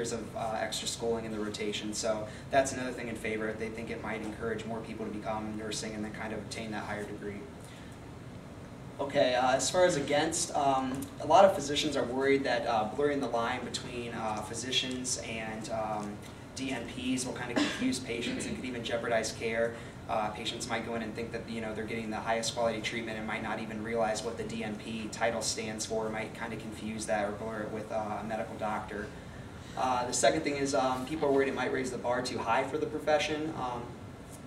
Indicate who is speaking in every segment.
Speaker 1: years of extra schooling in the rotation. So that's another thing in favor. They think it might encourage more people to become nursing and then kind of obtain that higher degree. Okay, as far as against, a lot of physicians are worried that blurring the line between physicians and DNPs will kind of confuse patients and could even jeopardize care. Patients might go in and think that they're getting the highest quality treatment and might not even realize what the DNP title stands for. Might kind of confuse that or blur it with a medical doctor. The second thing is people are worried it might raise the bar too high for the profession.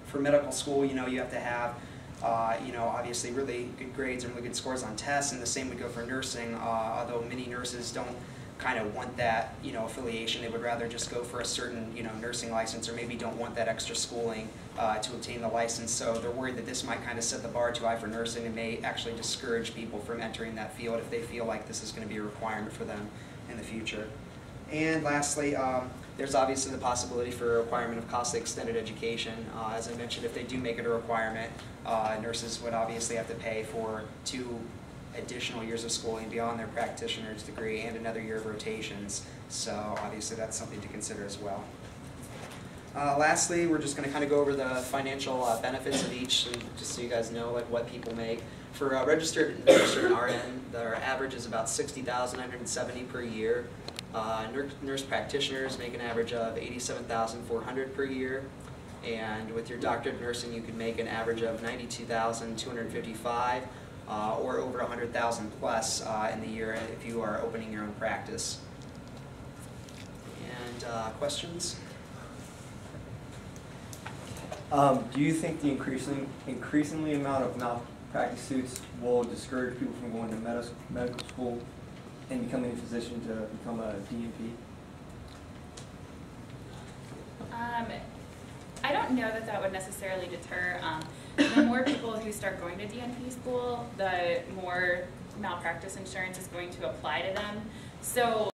Speaker 1: For medical school, you have to have obviously really good grades and really good scores on tests, and the same would go for nursing, although many nurses don't kind of want that, affiliation. They would rather just go for a certain, nursing license, or maybe don't want that extra schooling to obtain the license. So they're worried that this might kind of set the bar too high for nursing and may actually discourage people from entering that field if they feel like this is going to be a requirement for them in the future. And lastly, there's obviously the possibility for a requirement of costly extended education. As I mentioned, if they do make it a requirement, nurses would obviously have to pay for 2 additional years of schooling beyond their practitioner's degree and another year of rotations. So obviously that's something to consider as well. Lastly, we're just going to kind of go over the financial benefits of each, and just so you guys know what people make. For registered nurse or an RN, their average is about $60,970 per year. Nurse practitioners make an average of $87,400 per year, and with your doctorate of nursing, you can make an average of $92,255, or over $100,000 plus in the year if you are opening your own practice. And questions?
Speaker 2: Do you think the increasingly amount of malpractice suits will discourage people from going to medical school and becoming a physician to become a DNP?
Speaker 3: I don't know that would necessarily deter. The more people who start going to DNP school, the more malpractice insurance is going to apply to them. So